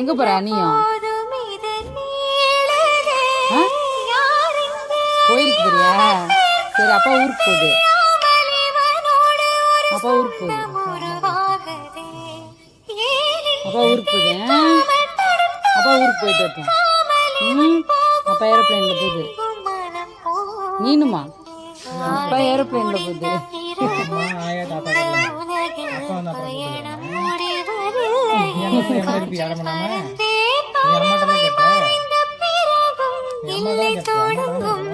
எங்க போற நீயும்? கோயிலுக்கு போறியா? சரி, அப்பா ஊருக்கு போகுது. அப்பா ஊருக்கு போகுது. அப்பா ஊருக்கு போகுது. அப்பா ஊருக்கு போயிட்டு வரட்டும். அப்பா ஏரோப்ளைன்ல போகுது. நீனுமா? அப்பா ஏரோப்ளைன்ல போகுது. இல்லை தொடங்கும்